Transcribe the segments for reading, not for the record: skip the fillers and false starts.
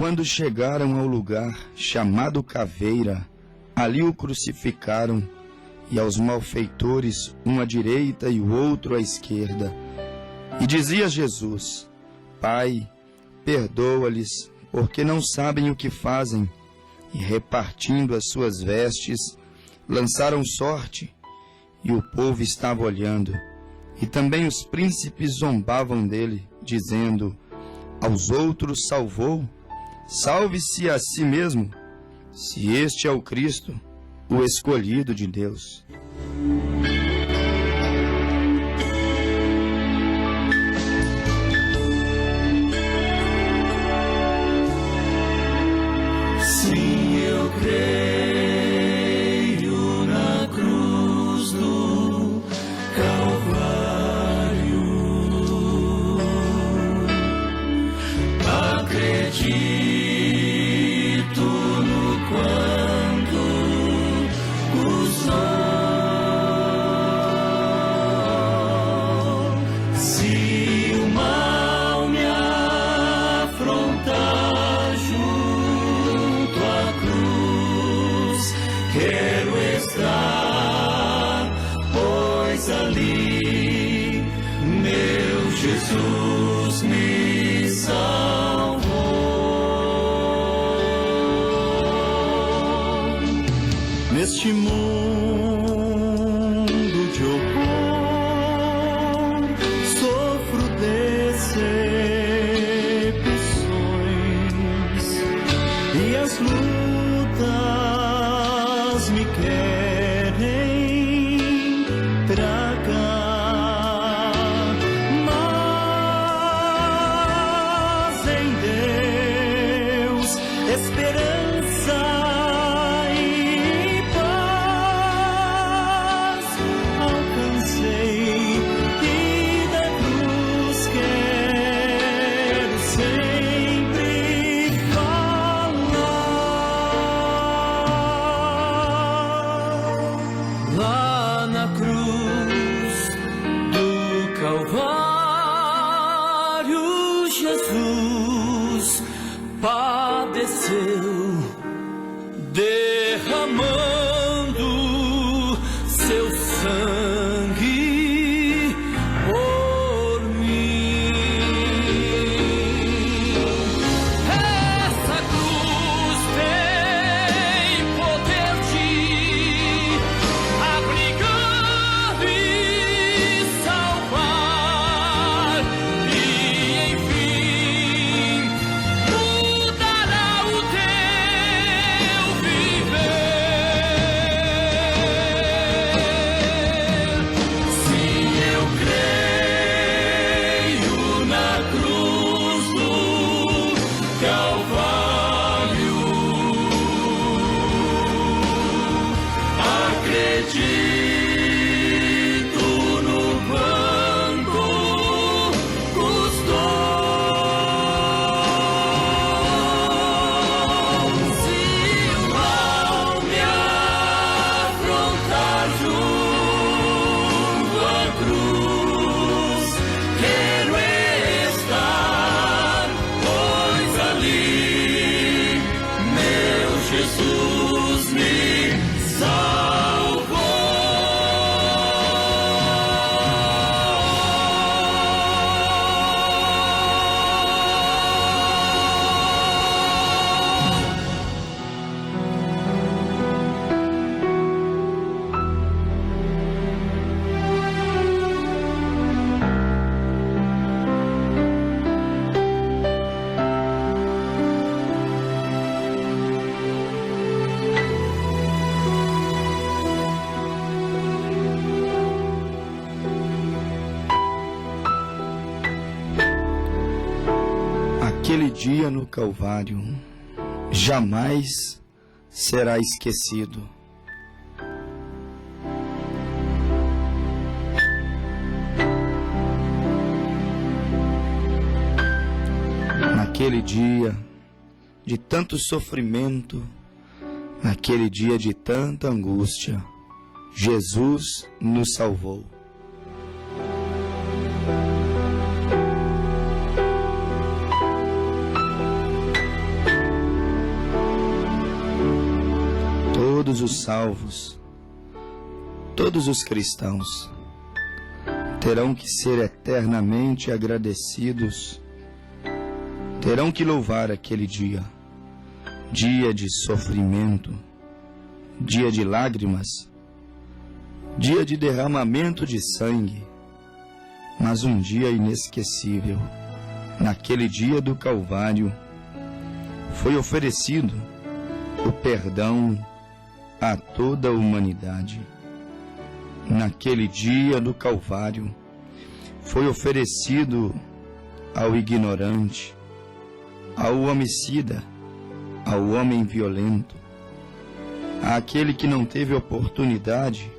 quando chegaram ao lugar chamado Caveira, ali o crucificaram, e aos malfeitores, um à direita e o outro à esquerda. E dizia Jesus: Pai, perdoa-lhes, porque não sabem o que fazem. E repartindo as suas vestes, lançaram sorte, e o povo estava olhando. E também os príncipes zombavam dele, dizendo: Aos outros salvou, salve-se a si mesmo, se este é o Cristo, o escolhido de Deus. Sim, eu creio na cruz do Calvário. Acredito no quanto custou. Se o mal me afrontar junto à cruz, quero estar, pois ali meu Jesus me salvou. Neste mundo de horror, sofro decepções, e as lutas me querem tragar, mas em Deus esperança e paz alcancei, e da cruz quero sempre falar. Lá na cruz do Calvário, Jesus padeceu, derramando seu sangue por mim. Essa cruz tem poder de abrigar e salvar, e enfim mudará o teu viver. Sim, eu creio na cruz do Calvário. Acredito no quanto custou. Se o mal me afrontar junto à cruz, quero estar, pois ali meu Jesus me salvou. Aquele dia no Calvário jamais será esquecido. Naquele dia de tanto sofrimento, naquele dia de tanta angústia, Jesus nos salvou. todos os salvos, todos os cristãos, terão que ser eternamente agradecidos, terão que louvar aquele dia, dia de sofrimento, dia de lágrimas, dia de derramamento de sangue, mas um dia inesquecível. Naquele dia do Calvário, foi oferecido o perdão a toda a humanidade. Naquele dia do Calvário, foi oferecido ao ignorante, ao homicida, ao homem violento, àquele que não teve oportunidade,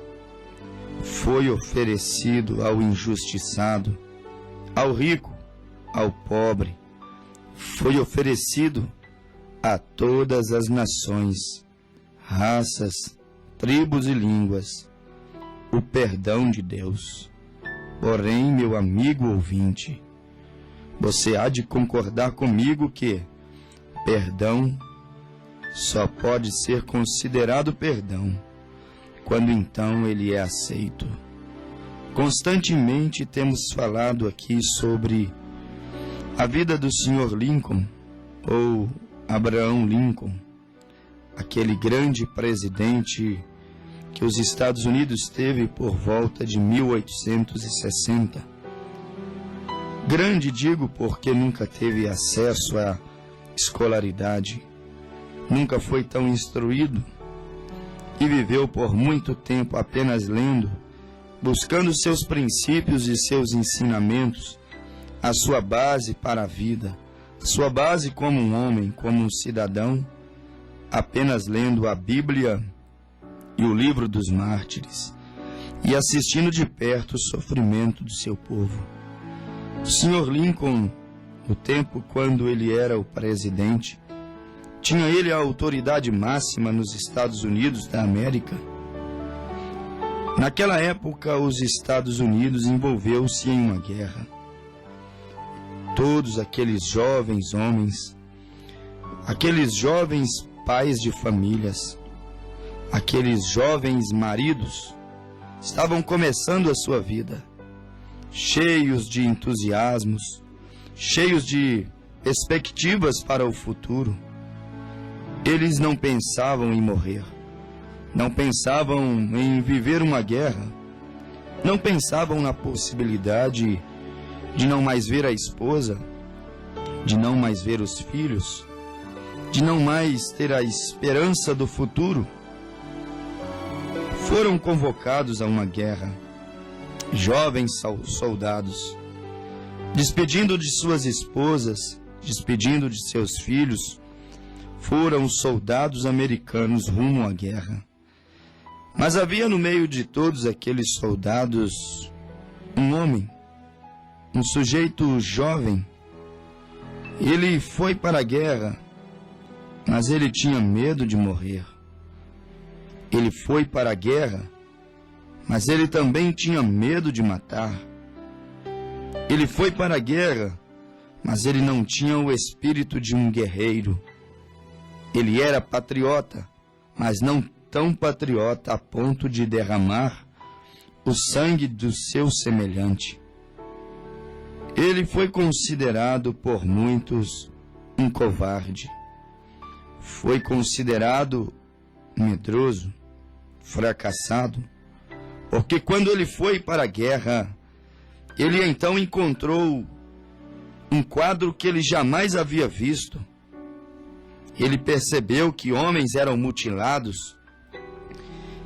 foi oferecido ao injustiçado, ao rico, ao pobre, foi oferecido a todas as nações, raças, tribos e línguas, o perdão de Deus. Porém, meu amigo ouvinte, você há de concordar comigo que perdão só pode ser considerado perdão quando então ele é aceito. Constantemente temos falado aqui sobre a vida do Sr. Lincoln, ou Abraham Lincoln, aquele grande presidente que os Estados Unidos teve por volta de 1860. Grande, digo, porque nunca teve acesso à escolaridade, nunca foi tão instruído e viveu por muito tempo apenas lendo, buscando seus princípios e seus ensinamentos, a sua base para a vida, a sua base como um homem, como um cidadão, apenas lendo a Bíblia e o livro dos mártires e assistindo de perto o sofrimento do seu povo. O Sr. Lincoln, no tempo quando ele era o presidente, tinha ele a autoridade máxima nos Estados Unidos da América. Naquela época, os Estados Unidos envolveu-se em uma guerra. Todos aqueles jovens homens, aqueles jovens pais de famílias, aqueles jovens maridos, estavam começando a sua vida, cheios de entusiasmos, cheios de perspectivas para o futuro. Eles não pensavam em morrer, não pensavam em viver uma guerra, não pensavam na possibilidade de não mais ver a esposa, de não mais ver os filhos, de não mais ter a esperança do futuro. Foram convocados a uma guerra, jovens soldados, despedindo de suas esposas, despedindo de seus filhos, foram os soldados americanos rumo à guerra. Mas havia no meio de todos aqueles soldados um homem, um sujeito jovem. Ele foi para a guerra, mas ele tinha medo de morrer. Ele foi para a guerra, mas ele também tinha medo de matar. Ele foi para a guerra, mas ele não tinha o espírito de um guerreiro. Ele era patriota, mas não tão patriota a ponto de derramar o sangue do seu semelhante. Ele foi considerado por muitos um covarde. Foi considerado medroso, fracassado, porque quando ele foi para a guerra, ele então encontrou um quadro que ele jamais havia visto. Ele percebeu que homens eram mutilados.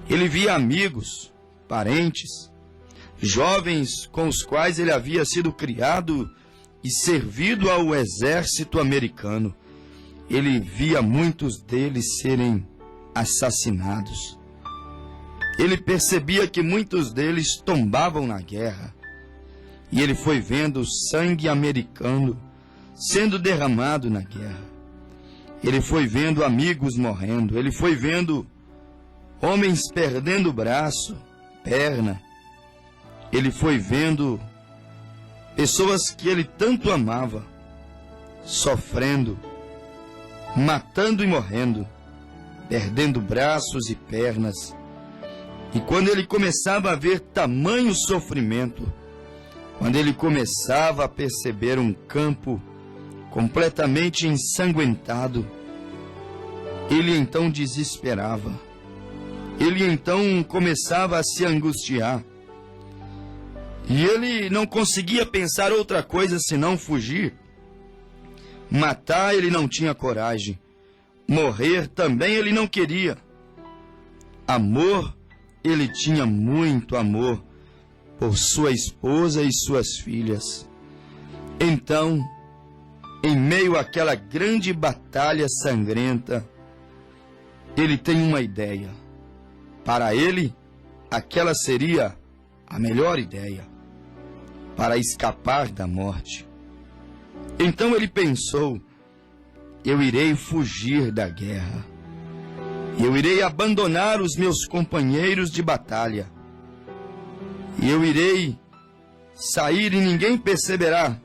Ele via amigos, parentes, jovens com os quais ele havia sido criado e servido ao exército americano. Ele via muitos deles serem assassinados. Ele percebia que muitos deles tombavam na guerra. E ele foi vendo o sangue americano sendo derramado na guerra. Ele foi vendo amigos morrendo. Ele foi vendo homens perdendo braço, perna. Ele foi vendo pessoas que ele tanto amava sofrendo, matando e morrendo. perdendo braços e pernas. E quando ele começava a ver tamanho sofrimento, quando ele começava a perceber um campo completamente ensanguentado, ele então desesperava. Ele então começava a se angustiar. E ele não conseguia pensar outra coisa senão fugir. Matar ele não tinha coragem. Morrer também ele não queria. Amor, ele tinha muito amor por sua esposa e suas filhas. Então, em meio àquela grande batalha sangrenta, ele tem uma ideia. Para ele, aquela seria a melhor ideia para escapar da morte. Então ele pensou: eu irei fugir da guerra. Eu irei abandonar os meus companheiros de batalha. Eu irei sair e ninguém perceberá.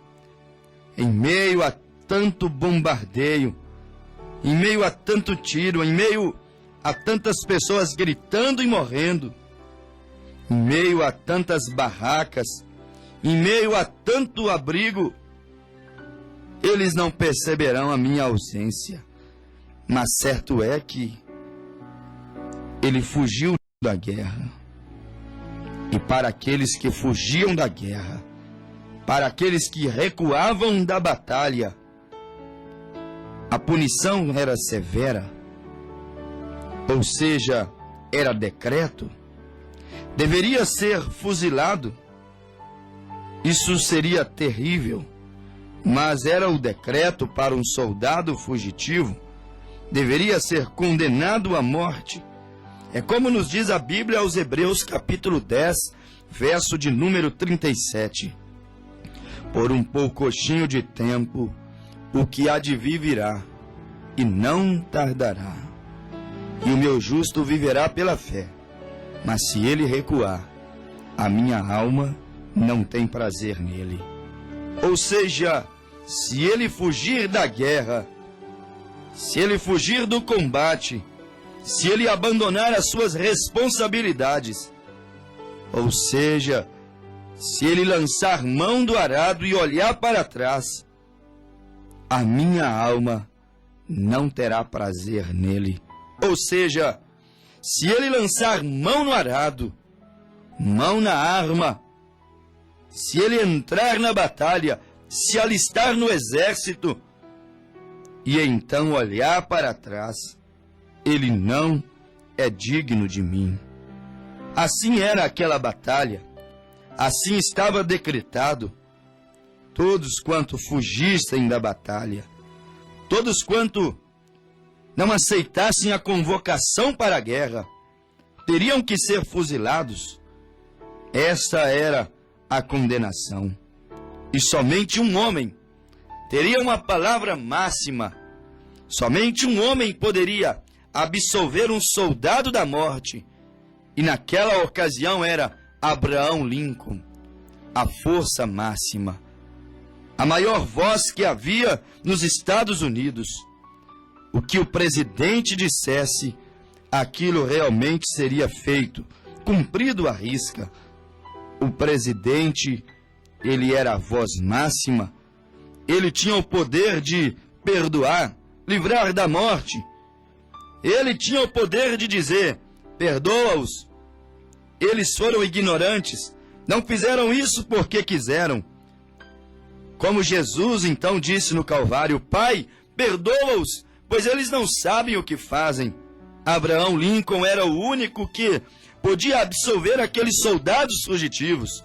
Em meio a tanto bombardeio, em meio a tanto tiro, em meio a tantas pessoas gritando e morrendo, em meio a tantas barracas, em meio a tanto abrigo, eles não perceberão a minha ausência. Mas certo é que ele fugiu da guerra. E para aqueles que fugiam da guerra, para aqueles que recuavam da batalha, a punição era severa. Ou seja, era decreto. Deveria ser fuzilado. Isso seria terrível. Mas era o decreto para um soldado fugitivo. Deveria ser condenado à morte. É como nos diz a Bíblia aos Hebreus capítulo 10, verso de número 37. Por um poucochinho de tempo, o que há de vir virá, e não tardará. E o meu justo viverá pela fé. Mas se ele recuar, a minha alma não tem prazer nele. Ou seja, se ele fugir da guerra, se ele fugir do combate, se ele abandonar as suas responsabilidades, ou seja, se ele lançar mão do arado e olhar para trás, a minha alma não terá prazer nele. Ou seja, se ele lançar mão no arado, mão na arma, se ele entrar na batalha, se alistar no exército, e então olhar para trás, ele não é digno de mim. Assim era aquela batalha, assim estava decretado. Todos quanto fugissem da batalha, todos quanto não aceitassem a convocação para a guerra, teriam que ser fuzilados. Essa era a condenação. E somente um homem teria uma palavra máxima. Somente um homem poderia absolver um soldado da morte. E naquela ocasião era Abraham Lincoln, a força máxima, a maior voz que havia nos Estados Unidos. O que o presidente dissesse, aquilo realmente seria feito, cumprido à risca. O presidente, ele era a voz máxima, ele tinha o poder de perdoar, livrar da morte. Ele tinha o poder de dizer: perdoa-os. Eles foram ignorantes, não fizeram isso porque quiseram. Como Jesus então disse no Calvário: Pai, perdoa-os, pois eles não sabem o que fazem. Abraham Lincoln era o único que podia absolver aqueles soldados fugitivos,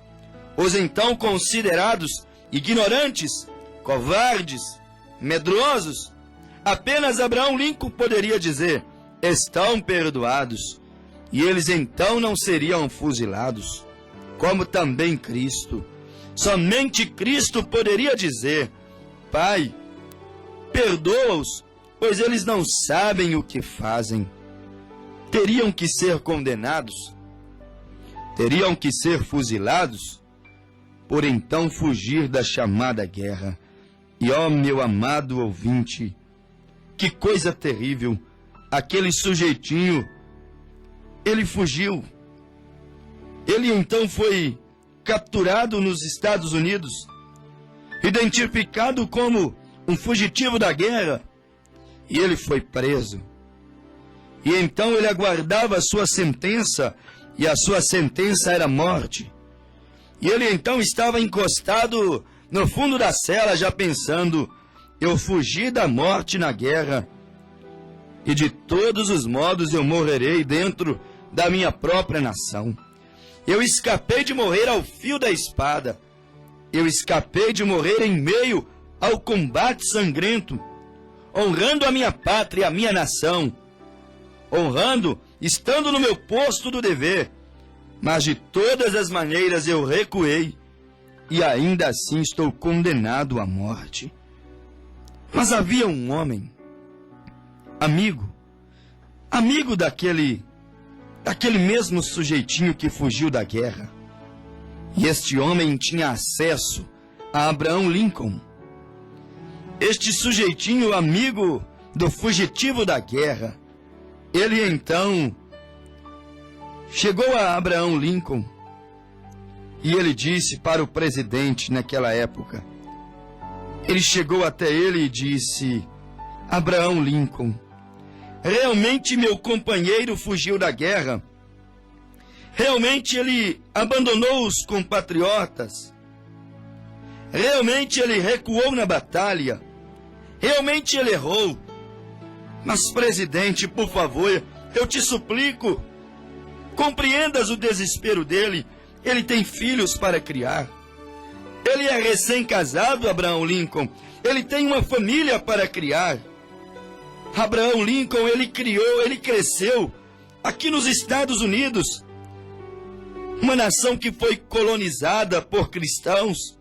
os então considerados ignorantes, covardes, medrosos. Apenas Abraham Lincoln poderia dizer: estão perdoados, e eles então não seriam fuzilados. Como também Cristo. Somente Cristo poderia dizer: Pai, perdoa-os, pois eles não sabem o que fazem. Teriam que ser condenados, teriam que ser fuzilados, por então fugir da chamada guerra. E ó, meu amado ouvinte, que coisa terrível aquele sujeitinho, ele fugiu. Ele então foi capturado nos Estados Unidos, identificado como um fugitivo da guerra, e ele foi preso. E então ele aguardava a sua sentença, e a sua sentença era morte. E ele então estava encostado no fundo da cela, já pensando: eu fugi da morte na guerra, e de todos os modos eu morrerei dentro da minha própria nação. Eu escapei de morrer ao fio da espada. Eu escapei de morrer em meio ao combate sangrento, honrando a minha pátria e a minha nação, honrando, estando no meu posto do dever. Mas de todas as maneiras eu recuei, e ainda assim estou condenado à morte. Mas havia um homem, amigo daquele mesmo sujeitinho que fugiu da guerra. E este homem tinha acesso a Abraham Lincoln. Este sujeitinho, amigo do fugitivo da guerra, ele então chegou a Abraham Lincoln e ele disse para o presidente naquela época, ele chegou até ele e disse: Abraham Lincoln, realmente meu companheiro fugiu da guerra. Realmente ele abandonou os compatriotas. Realmente ele recuou na batalha. Realmente ele errou. Mas, presidente, por favor, eu te suplico, compreendas o desespero dele. Ele tem filhos para criar. Ele é recém-casado, Abraham Lincoln. Ele tem uma família para criar. Abraham Lincoln, ele cresceu aqui nos Estados Unidos, uma nação que foi colonizada por cristãos,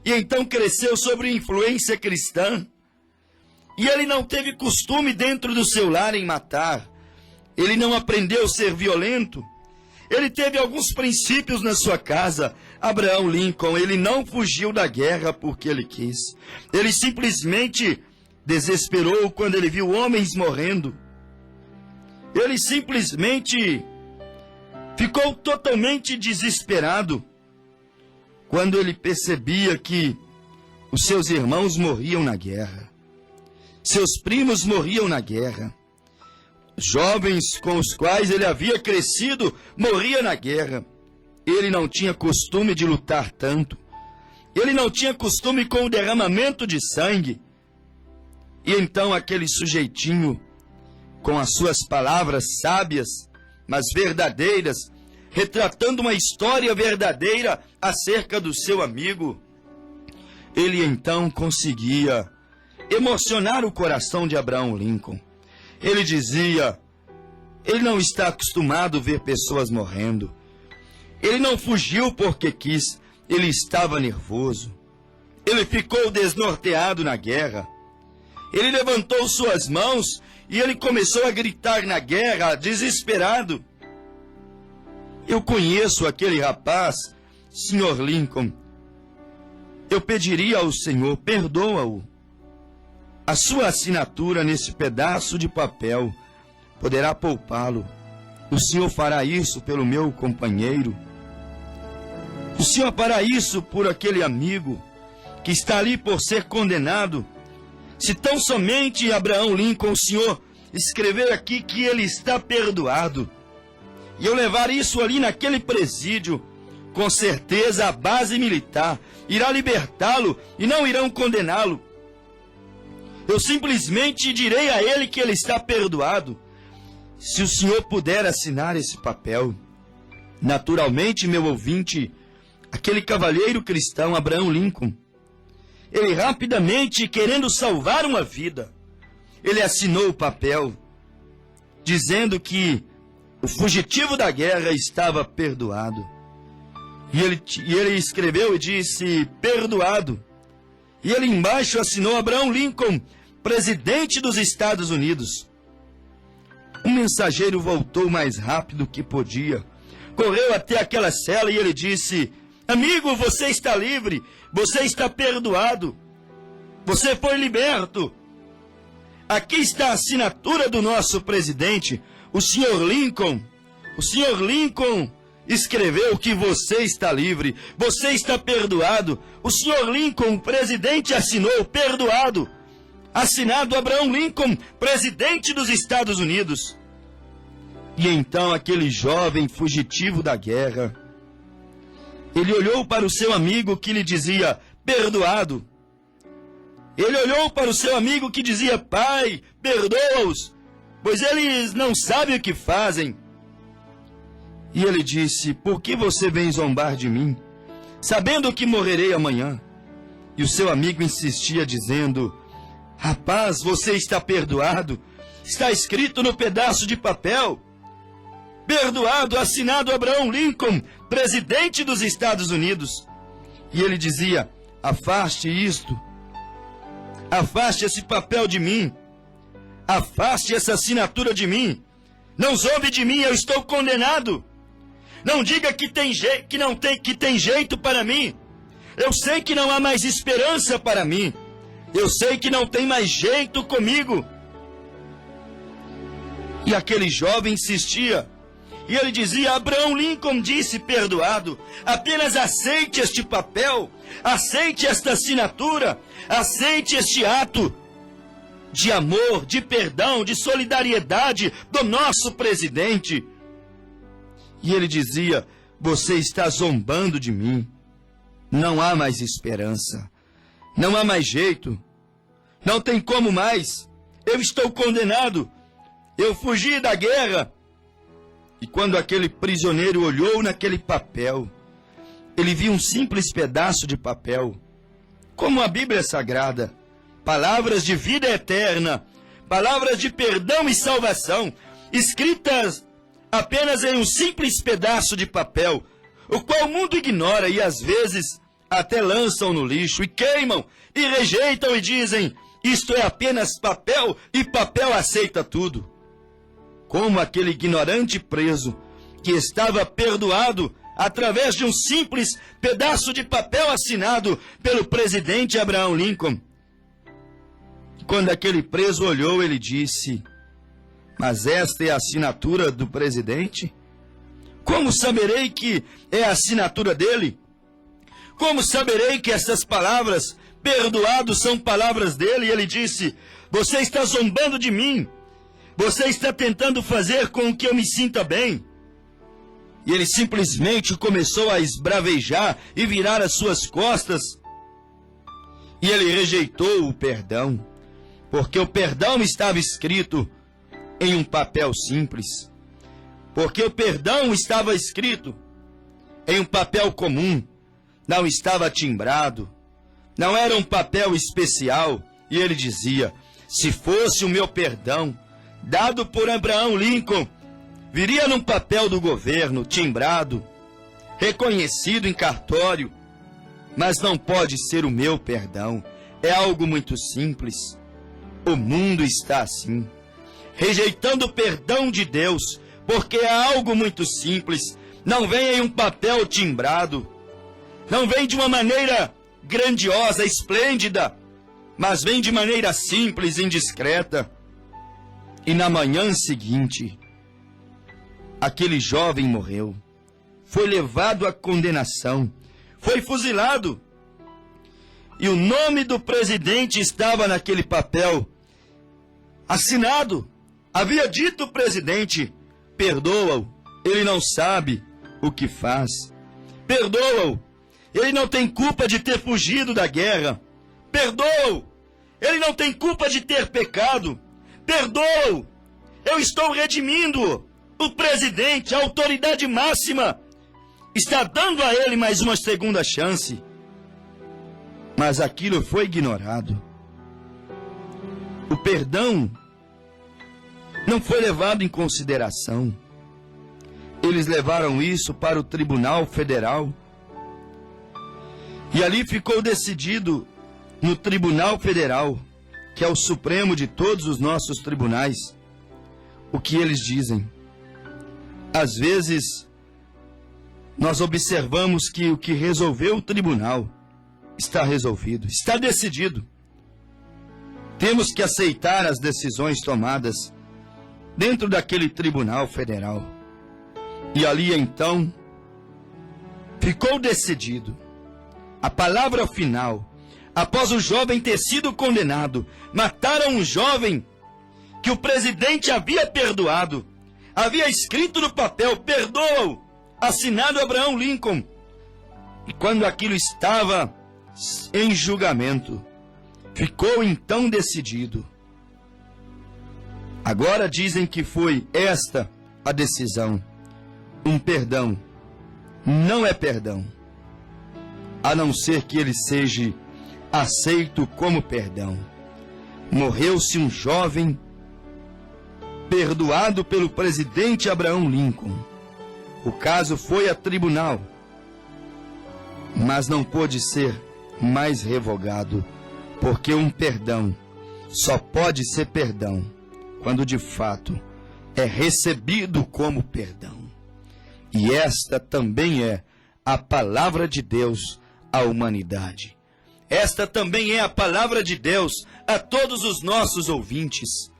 e então cresceu sob influência cristã. E ele não teve costume dentro do seu lar em matar. Ele não aprendeu a ser violento. Ele teve alguns princípios na sua casa. Abraham Lincoln, ele não fugiu da guerra porque ele quis. Ele simplesmente desesperou quando ele viu homens morrendo. Ele simplesmente ficou totalmente desesperado quando ele percebia que os seus irmãos morriam na guerra. Seus primos morriam na guerra. Jovens com os quais ele havia crescido morriam na guerra. Ele não tinha costume de lutar tanto. Ele não tinha costume com o derramamento de sangue. E então aquele sujeitinho, com as suas palavras sábias, mas verdadeiras, retratando uma história verdadeira acerca do seu amigo, ele então conseguia emocionar o coração de Abraham Lincoln. Ele dizia: ele não está acostumado a ver pessoas morrendo. Ele não fugiu porque quis, ele estava nervoso. Ele ficou desnorteado na guerra. Ele levantou suas mãos e ele começou a gritar na guerra, desesperado. Eu conheço aquele rapaz, Sr. Lincoln. Eu pediria ao Senhor, perdoa-o. A sua assinatura nesse pedaço de papel poderá poupá-lo. O Senhor fará isso pelo meu companheiro. O Senhor fará isso por aquele amigo que está ali por ser condenado. Se tão somente Abraham Lincoln, o Senhor, escrever aqui que ele está perdoado, e eu levar isso ali naquele presídio, com certeza a base militar irá libertá-lo e não irão condená-lo. Eu simplesmente direi a ele que ele está perdoado. Se o senhor puder assinar esse papel. Naturalmente, meu ouvinte, aquele cavalheiro cristão, Abraham Lincoln, ele rapidamente, querendo salvar uma vida, ele assinou o papel, dizendo que o fugitivo da guerra estava perdoado. E ele escreveu e disse, perdoado. E ele embaixo assinou Abraham Lincoln, presidente dos Estados Unidos. O mensageiro voltou mais rápido que podia. Correu até aquela cela e ele disse, amigo, você está livre, você está perdoado, você foi liberto. aqui está a assinatura do nosso presidente, o senhor Lincoln. O senhor Lincoln escreveu que você está livre, você está perdoado. O senhor Lincoln, presidente, assinou perdoado. Assinado Abraham Lincoln, presidente dos Estados Unidos. E então aquele jovem fugitivo da guerra, ele olhou para o seu amigo que lhe dizia, perdoado. Ele olhou para o seu amigo que dizia, pai, perdoa-os, pois eles não sabem o que fazem. E ele disse, por que você vem zombar de mim, sabendo que morrerei amanhã? E o seu amigo insistia dizendo, rapaz, você está perdoado, está escrito no pedaço de papel. Perdoado, assinado Abraham Lincoln, presidente dos Estados Unidos. E ele dizia, afaste isto, afaste esse papel de mim, afaste essa assinatura de mim, não zombe de mim, eu estou condenado. Não diga que tem jeito para mim. Eu sei que não há mais esperança para mim. Eu sei que não tem mais jeito comigo. E aquele jovem insistia. E ele dizia, Abraham Lincoln disse, perdoado, apenas aceite este papel, aceite esta assinatura, aceite este ato de amor, de perdão, de solidariedade do nosso presidente. E ele dizia, você está zombando de mim, não há mais esperança, não há mais jeito, não tem como mais, eu estou condenado, eu fugi da guerra. E quando aquele prisioneiro olhou naquele papel, ele viu um simples pedaço de papel, como a Bíblia Sagrada, palavras de vida eterna, palavras de perdão e salvação, escritas apenas em um simples pedaço de papel, o qual o mundo ignora e às vezes até lançam no lixo e queimam e rejeitam e dizem, isto é apenas papel e papel aceita tudo. Como aquele ignorante preso que estava perdoado através de um simples pedaço de papel assinado pelo presidente Abraham Lincoln. Quando aquele preso olhou, ele disse, mas esta é a assinatura do presidente? Como saberei que é a assinatura dele? Como saberei que essas palavras, perdoado, são palavras dele? E ele disse, você está zombando de mim. Você está tentando fazer com que eu me sinta bem. E ele simplesmente começou a esbravejar e virar as suas costas. E ele rejeitou o perdão, porque o perdão estava escrito em um papel simples. Porque o perdão estava escrito em um papel comum, não estava timbrado, não era um papel especial. E ele dizia, se fosse o meu perdão, dado por Abraham Lincoln, viria num papel do governo, timbrado, reconhecido em cartório, mas não pode ser o meu perdão, é algo muito simples. O mundo está assim, rejeitando o perdão de Deus, porque é algo muito simples, não vem em um papel timbrado, não vem de uma maneira grandiosa, esplêndida, mas vem de maneira simples, indiscreta. E na manhã seguinte, aquele jovem morreu, foi levado à condenação, foi fuzilado. E o nome do presidente estava naquele papel, assinado. Havia dito o presidente, perdoa-o, ele não sabe o que faz. Perdoa-o, ele não tem culpa de ter fugido da guerra. Perdoa-o, ele não tem culpa de ter pecado. Perdoa-o, eu estou redimindo-o. O presidente, a autoridade máxima, está dando a ele mais uma segunda chance. Mas aquilo foi ignorado. O perdão não foi levado em consideração. Eles levaram isso para o Tribunal Federal. E ali ficou decidido no Tribunal Federal, que é o supremo de todos os nossos tribunais, o que eles dizem. Às vezes, nós observamos que o que resolveu o tribunal está resolvido, está decidido. Temos que aceitar as decisões tomadas dentro daquele tribunal federal. E ali então ficou decidido. A palavra final, após o jovem ter sido condenado, mataram um jovem que o presidente havia perdoado. Havia escrito no papel, perdoa-o, assinado Abraham Lincoln. E quando aquilo estava em julgamento, ficou então decidido. Agora dizem que foi esta a decisão. Um perdão não é perdão, a não ser que ele seja aceito como perdão. Morreu-se um jovem perdoado pelo presidente Abraham Lincoln. O caso foi a tribunal, mas não pôde ser mais revogado, porque um perdão só pode ser perdão quando de fato é recebido como perdão. E esta também é a palavra de Deus à humanidade. Esta também é a palavra de Deus a todos os nossos ouvintes.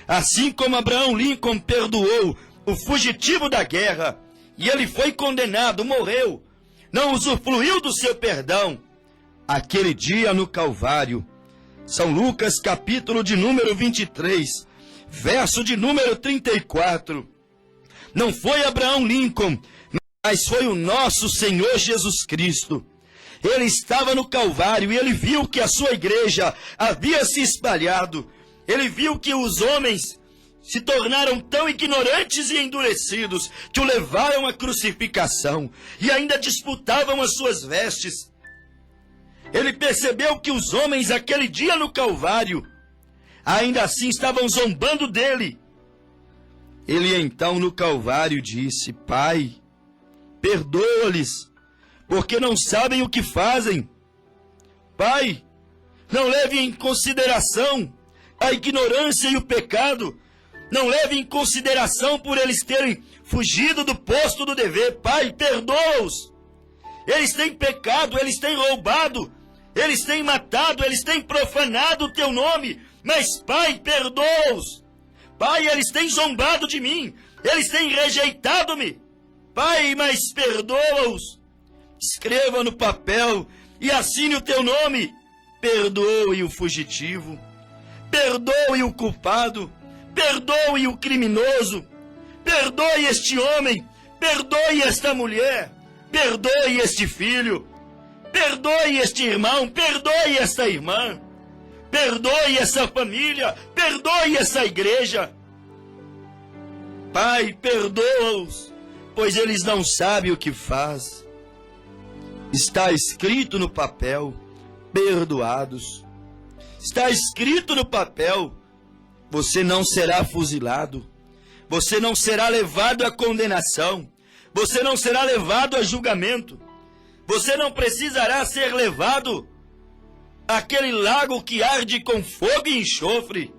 Assim como Abraham Lincoln perdoou o fugitivo da guerra, e ele foi condenado, morreu, não usufruiu do seu perdão, aquele dia no Calvário, São Lucas capítulo de número 23, verso de número 34, não foi Abraham Lincoln, mas foi o nosso Senhor Jesus Cristo. Ele estava no Calvário e ele viu que a sua igreja havia se espalhado. Ele viu que os homens se tornaram tão ignorantes e endurecidos que o levaram à crucificação e ainda disputavam as suas vestes. Ele percebeu que os homens aquele dia no Calvário ainda assim estavam zombando dele. Ele então no Calvário disse: Pai, perdoa-lhes, porque não sabem o que fazem. Pai, não leve em consideração a ignorância e o pecado. Não leve em consideração por eles terem fugido do posto do dever. Pai, perdoa-os. Eles têm pecado, eles têm roubado, eles têm matado, eles têm profanado o teu nome. Mas, Pai, perdoa-os. Pai, eles têm zombado de mim, eles têm rejeitado-me. Pai, mas perdoa-os. Escreva no papel e assine o teu nome. Perdoe o fugitivo, perdoe o culpado, perdoe o criminoso, perdoe este homem, perdoe esta mulher, perdoe este filho, perdoe este irmão, perdoe esta irmã, perdoe essa família, perdoe essa igreja. Pai, perdoa-os, pois eles não sabem o que faz. Está escrito no papel, perdoados. Está escrito no papel, você não será fuzilado, você não será levado à condenação, você não será levado a julgamento, você não precisará ser levado àquele lago que arde com fogo e enxofre,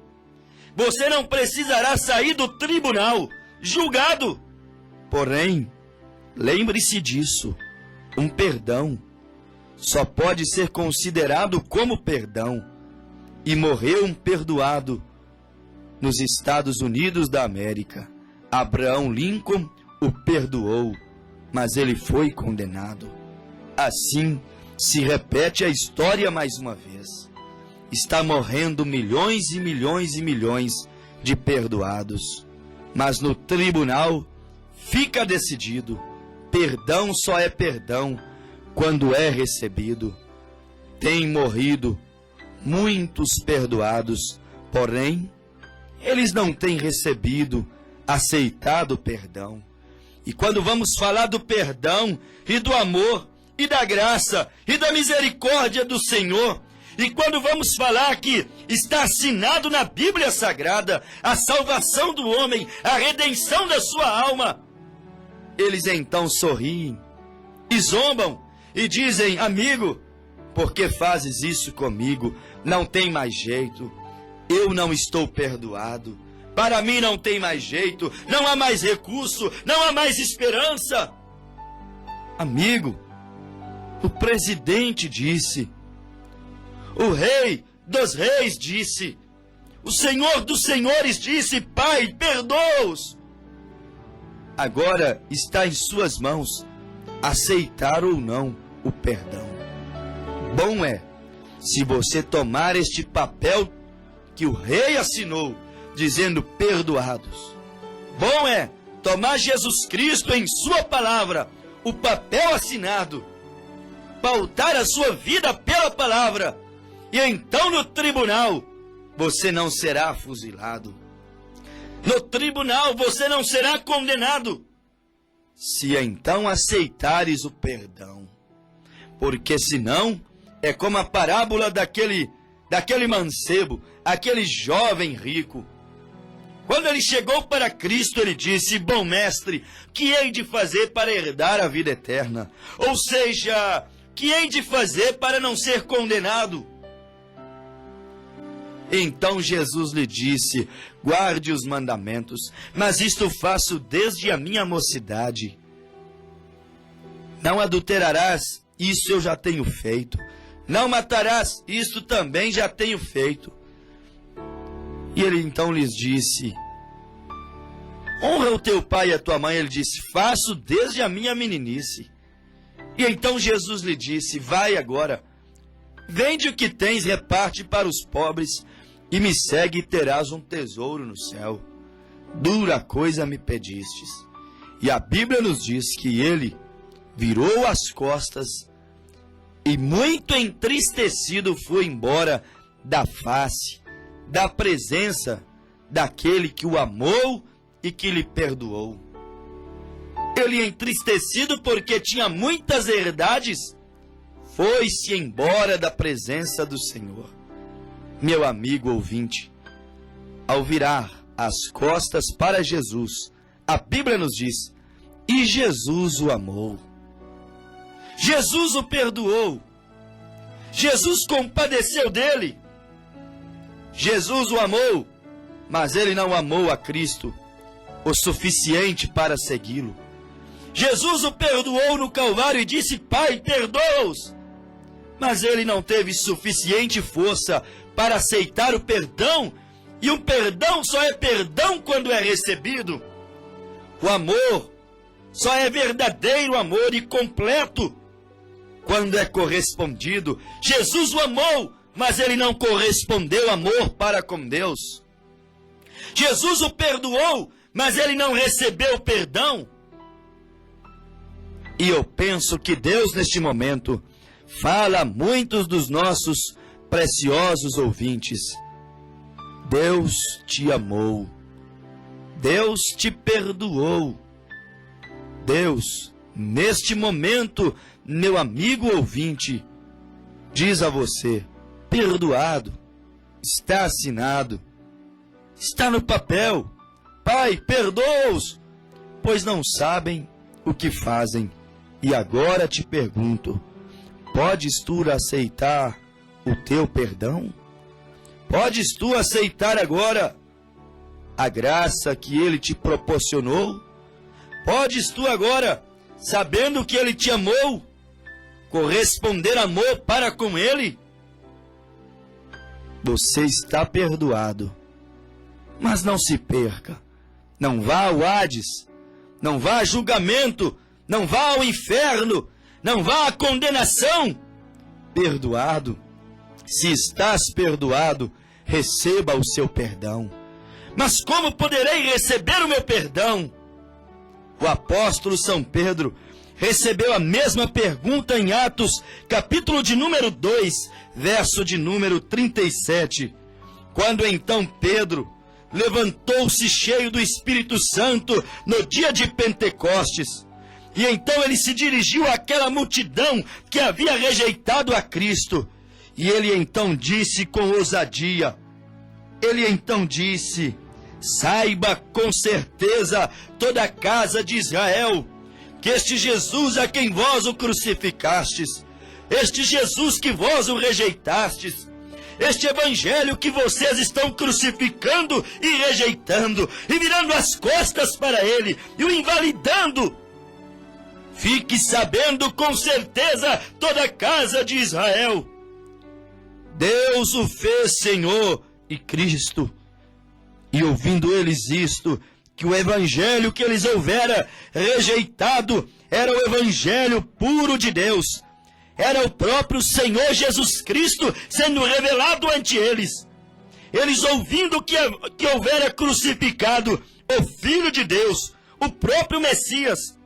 você não precisará sair do tribunal julgado. Porém, lembre-se disso, um perdão só pode ser considerado como perdão, e morreu um perdoado nos Estados Unidos da América. Abraham Lincoln o perdoou, mas ele foi condenado. Assim se repete a história mais uma vez. Está morrendo milhões e milhões e milhões de perdoados, mas no tribunal fica decidido: perdão só é perdão quando é recebido. Tem morrido muitos perdoados, porém eles não têm recebido, aceitado o perdão. E quando vamos falar do perdão e do amor e da graça e da misericórdia do Senhor, e quando vamos falar que está assinado na Bíblia Sagrada a salvação do homem, a redenção da sua alma, eles então sorriem e zombam e dizem: amigo, por que fazes isso comigo? Não tem mais jeito, eu não estou perdoado, para mim não tem mais jeito, não há mais recurso, não há mais esperança. Amigo, o presidente disse, o rei dos reis disse, o Senhor dos Senhores disse: Pai, perdoa-os. Agora está em suas mãos aceitar ou não o perdão. Bom é se você tomar este papel que o rei assinou, dizendo perdoados. Bom é tomar Jesus Cristo em sua palavra, o papel assinado, pautar a sua vida pela palavra, e então no tribunal você não será fuzilado. No tribunal você não será condenado, se então aceitares o perdão. Porque senão é como a parábola daquele mancebo, aquele jovem rico. Quando ele chegou para Cristo, ele disse: Bom mestre, que hei de fazer para herdar a vida eterna? Ou seja, que hei de fazer para não ser condenado? Então Jesus lhe disse: Guarde os mandamentos, mas isto faço desde a minha mocidade. Não adulterarás, isso eu já tenho feito. Não matarás, isto também já tenho feito. E ele então lhes disse: Honra o teu pai e a tua mãe. Ele disse: Faço desde a minha meninice. E então Jesus lhe disse: Vai agora, vende o que tens, reparte para os pobres, e me segue e terás um tesouro no céu. Dura coisa me pedistes. E a Bíblia nos diz que ele virou as costas e muito entristecido foi embora da face, da presença daquele que o amou e que lhe perdoou. Ele, entristecido porque tinha muitas herdades, foi-se embora da presença do Senhor. Meu amigo ouvinte, ao virar as costas para Jesus, a Bíblia nos diz: e Jesus o amou. Jesus o perdoou. Jesus compadeceu dele. Jesus o amou, mas ele não amou a Cristo o suficiente para segui-lo. Jesus o perdoou no Calvário e disse: Pai, perdoa-os. Mas ele não teve suficiente força para aceitar o perdão, e um perdão só é perdão quando é recebido. O amor só é verdadeiro amor e completo quando é correspondido. Jesus o amou, mas ele não correspondeu amor para com Deus. Jesus o perdoou, mas ele não recebeu perdão. E eu penso que Deus, neste momento, fala a muitos dos nossos preciosos ouvintes: Deus te amou, Deus te perdoou. Deus, neste momento, meu amigo ouvinte, diz a você: perdoado, está assinado, está no papel. Pai, perdoa-os, pois não sabem o que fazem. E agora te pergunto: podes tu aceitar o teu perdão? Podes tu aceitar agora a graça que ele te proporcionou? Podes tu agora, sabendo que ele te amou, corresponder amor para com ele? Você está perdoado, mas não se perca. Não vá ao Hades, não vá a julgamento, não vá ao inferno, não vá à condenação. Perdoado, se estás perdoado, receba o seu perdão. Mas como poderei receber o meu perdão? O apóstolo São Pedro recebeu a mesma pergunta em Atos, capítulo de número 2, verso de número 37. Quando então Pedro levantou-se cheio do Espírito Santo no dia de Pentecostes, e então ele se dirigiu àquela multidão que havia rejeitado a Cristo, e ele então disse com ousadia, ele então disse: saiba com certeza toda a casa de Israel, que este Jesus a quem vós o crucificastes, este Jesus que vós o rejeitastes, este evangelho que vocês estão crucificando e rejeitando, e virando as costas para ele, e o invalidando, fique sabendo com certeza toda a casa de Israel, Deus o fez Senhor e Cristo. E ouvindo eles isto, que o evangelho que eles houvera rejeitado era o evangelho puro de Deus, era o próprio Senhor Jesus Cristo sendo revelado ante eles. Eles ouvindo que houvera crucificado o Filho de Deus, o próprio Messias,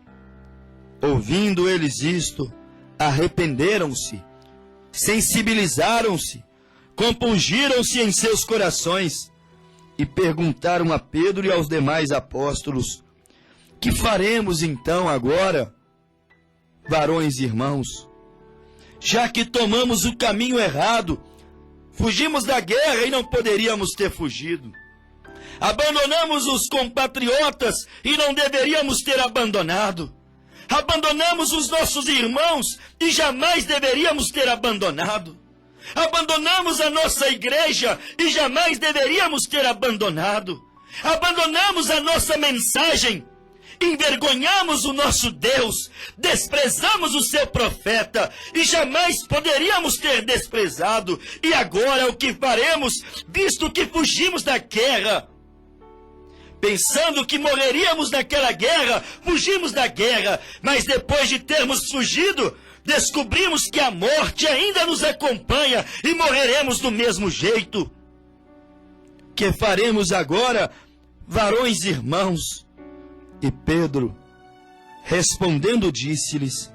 ouvindo eles isto, arrependeram-se, sensibilizaram-se, compungiram-se em seus corações e perguntaram a Pedro e aos demais apóstolos: que faremos então agora, varões e irmãos? Já que tomamos o caminho errado, fugimos da guerra e não poderíamos ter fugido. Abandonamos os compatriotas e não deveríamos ter abandonado. Abandonamos os nossos irmãos e jamais deveríamos ter abandonado. Abandonamos a nossa igreja e jamais deveríamos ter abandonado. Abandonamos a nossa mensagem, envergonhamos o nosso Deus, desprezamos o seu profeta e jamais poderíamos ter desprezado. E agora o que faremos, visto que fugimos da guerra? Pensando que morreríamos naquela guerra, fugimos da guerra, mas depois de termos fugido, descobrimos que a morte ainda nos acompanha e morreremos do mesmo jeito. Que faremos agora, varões e irmãos? E Pedro, respondendo, disse-lhes: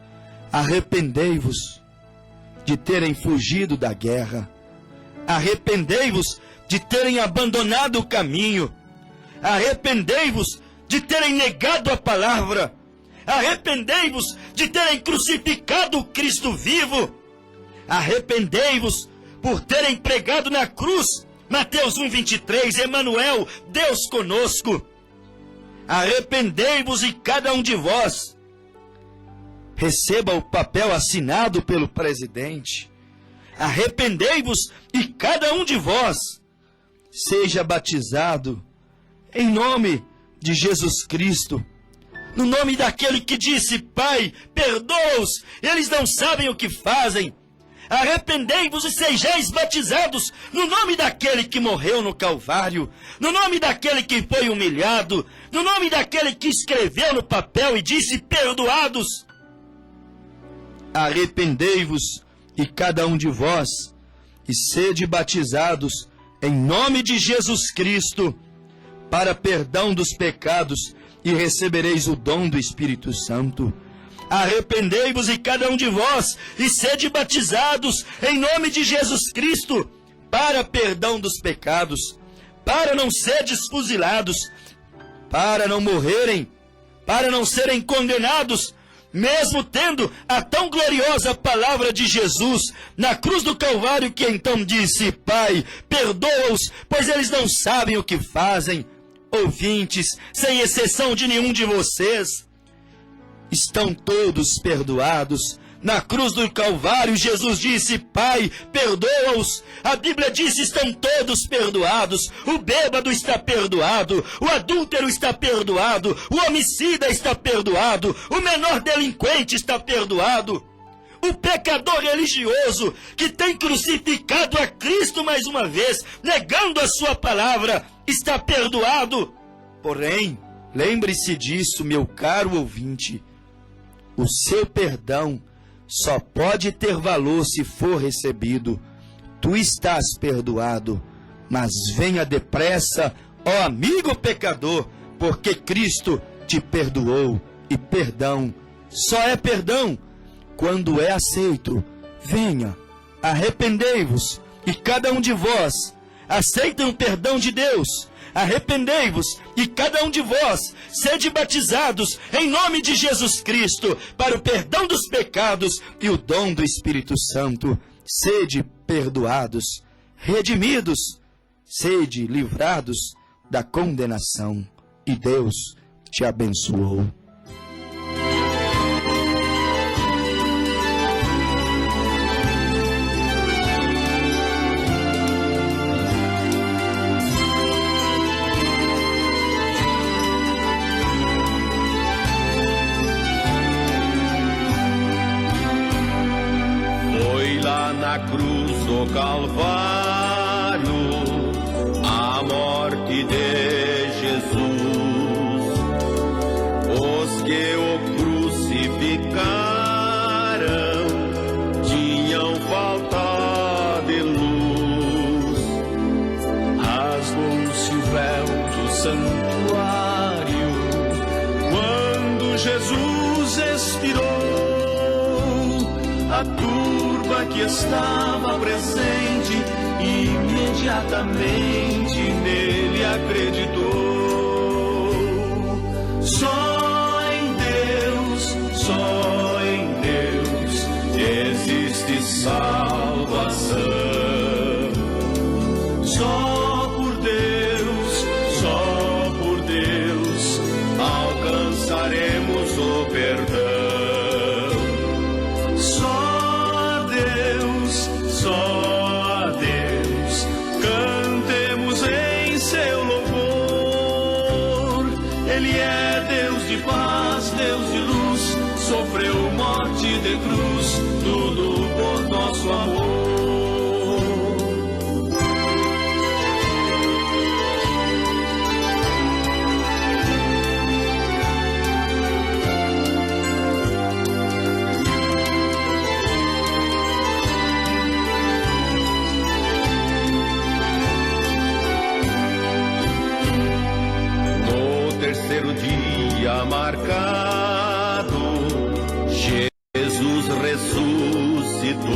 arrependei-vos de terem fugido da guerra. Arrependei-vos de terem abandonado o caminho. Arrependei-vos de terem negado a palavra. Arrependei-vos de terem crucificado o Cristo vivo. Arrependei-vos por terem pregado na cruz. Mateus 1:23, Emanuel, Deus conosco. Arrependei-vos e cada um de vós receba o papel assinado pelo presidente. Arrependei-vos e cada um de vós seja batizado em nome de Jesus Cristo, no nome daquele que disse: Pai, perdoa-os, eles não sabem o que fazem. Arrependei-vos e sejais batizados no nome daquele que morreu no Calvário, no nome daquele que foi humilhado, no nome daquele que escreveu no papel e disse: perdoados. Arrependei-vos e cada um de vós, e sede batizados em nome de Jesus Cristo, para perdão dos pecados, e recebereis o dom do Espírito Santo. Arrependei-vos e cada um de vós, e sede batizados em nome de Jesus Cristo, para perdão dos pecados, para não sedes fuzilados, para não morrerem, para não serem condenados, mesmo tendo a tão gloriosa palavra de Jesus na cruz do Calvário, que então disse: Pai, perdoa-os, pois eles não sabem o que fazem. Ouvintes, sem exceção de nenhum de vocês, estão todos perdoados. Na cruz do Calvário, Jesus disse: Pai, perdoa-os. A Bíblia diz: estão todos perdoados. O bêbado está perdoado, o adúltero está perdoado, o homicida está perdoado, o menor delinquente está perdoado. O pecador religioso que tem crucificado a Cristo mais uma vez, negando a sua palavra, está perdoado. Porém, lembre-se disso, meu caro ouvinte: o seu perdão só pode ter valor se for recebido. Tu estás perdoado, mas venha depressa, ó amigo pecador, porque Cristo te perdoou. E perdão só é perdão quando é aceito. Venha, arrependei-vos, e cada um de vós aceitem o perdão de Deus. Arrependei-vos e cada um de vós sede batizados em nome de Jesus Cristo para o perdão dos pecados e o dom do Espírito Santo. Sede perdoados, redimidos, sede livrados da condenação. E Deus te abençoou. Na cruz do Calvário, Jesus expirou, a turba que estava presente imediatamente nele acreditou. Só em Deus existe salvação. Só por Deus alcançaremos o perdão. Só a Deus cantemos em seu louvor. Ele é Deus de paz, Deus de luz, sofreu morte de cruz, tudo por nosso amor. Terceiro dia marcado, Jesus ressuscitou,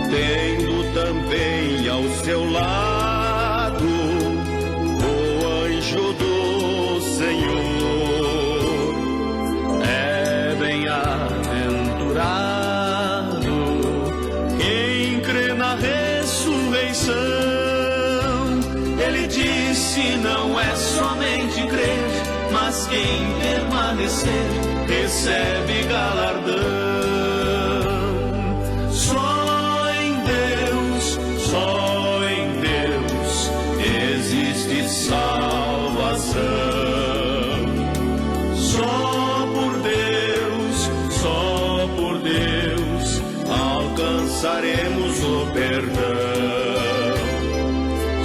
tendo também ao seu lado o anjo do Senhor. É bem-aventurado quem crê na ressurreição. Ele disse: não é somente crer, mas quem permanecer recebe galardão. Só em Deus existe salvação. Só por Deus alcançaremos o perdão.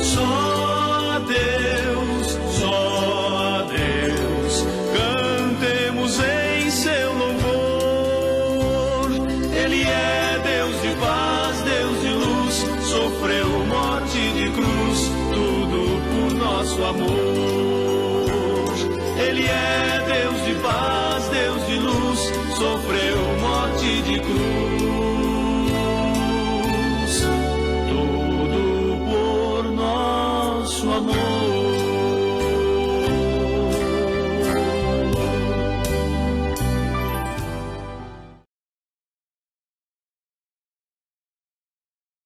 Só a Deus cantemos em seu louvor. Ele é Deus de paz, Deus de luz, sofreu morte de cruz, tudo por nosso amor. Ele é Deus de paz, Deus de luz, sofreu morte de cruz, tudo por nosso amor.